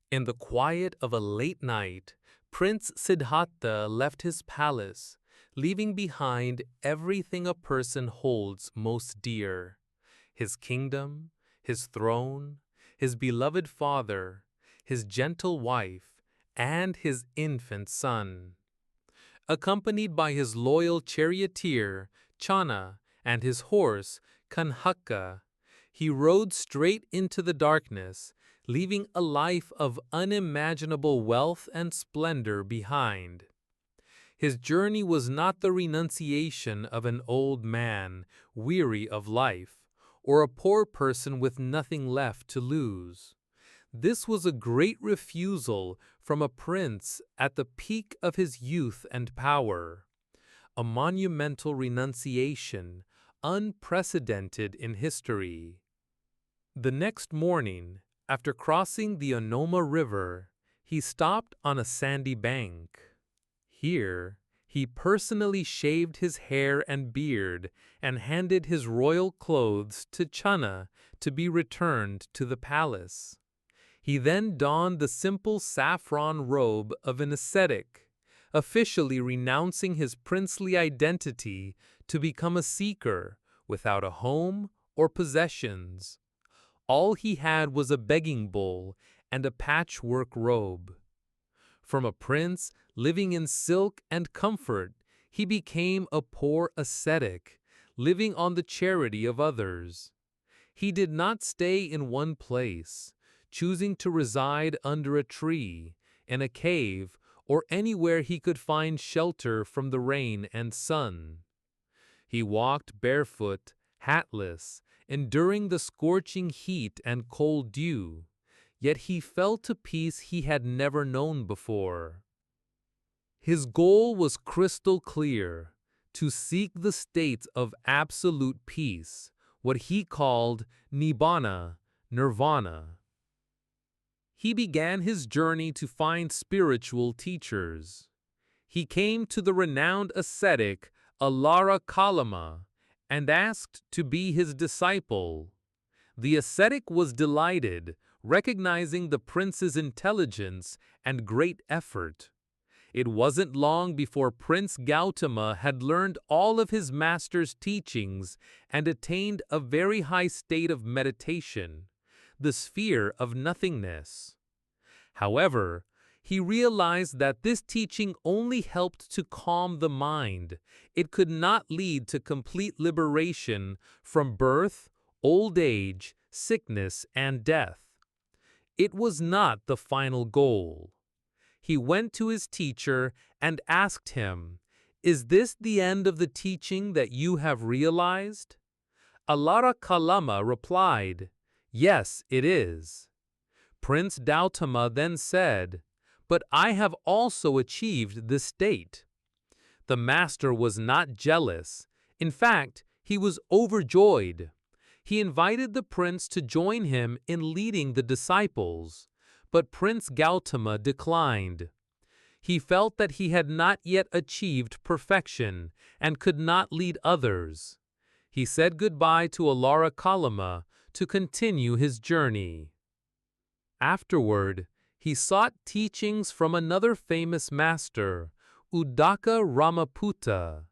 In the quiet of a late night, Prince Siddhattha left his palace, leaving behind everything a person holds most dear: his kingdom, his throne, his beloved father, his gentle wife, and his infant son. Accompanied by his loyal charioteer, Channa, and his horse, Kanhaka, he rode straight into the darkness, leaving a life of unimaginable wealth and splendor behind. His journey was not the renunciation of an old man weary of life, or a poor person with nothing left to lose. This was a great refusal from a prince at the peak of his youth and power, a monumental renunciation unprecedented in history. The next morning, after crossing the Onoma River, he stopped on a sandy bank. Here, he personally shaved his hair and beard and handed his royal clothes to Channa to be returned to the palace. He then donned the simple saffron robe of an ascetic, officially renouncing his princely identity to become a seeker without a home or possessions. All he had was a begging bowl and a patchwork robe. From a prince living in silk and comfort, he became a poor ascetic, living on the charity of others. He did not stay in one place, choosing to reside under a tree, in a cave, or anywhere he could find shelter from the rain and sun. He walked barefoot, hatless, enduring the scorching heat and cold dew, yet he felt a peace he had never known before. His goal was crystal clear: to seek the state of absolute peace, what he called Nibbana, Nirvana. He began his journey to find spiritual teachers. He came to the renowned ascetic Alara Kalama and asked to be his disciple. The ascetic was delighted, recognizing the prince's intelligence and great effort. It wasn't long before Prince Gautama had learned all of his master's teachings and attained a very high state of meditation, the sphere of nothingness. However, he realized that this teaching only helped to calm the mind. It could not lead to complete liberation from birth, old age, sickness, and death. It was not the final goal. He went to his teacher and asked him, "Is this the end of the teaching that you have realized?" Alara Kalama replied, "Yes, it is." Prince Gautama then said, "But I have also achieved this state." The master was not jealous. In fact, he was overjoyed. He invited the prince to join him in leading the disciples, but Prince Gautama declined. He felt that he had not yet achieved perfection and could not lead others. He said goodbye to Alara Kalama to continue his journey. Afterward, he sought teachings from another famous master, Uddaka Ramaputta.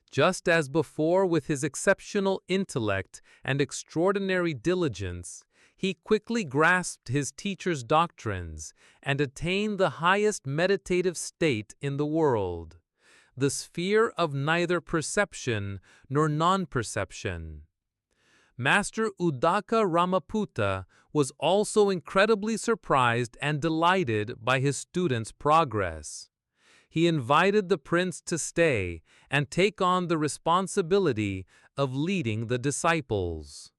Just as before, with his exceptional intellect and extraordinary diligence, he quickly grasped his teacher's doctrines and attained the highest meditative state in the world, the sphere of neither perception nor non-perception. Master Uddaka Ramaputta was also incredibly surprised and delighted by his student's progress. He invited the prince to stay and take on the responsibility of leading the disciples.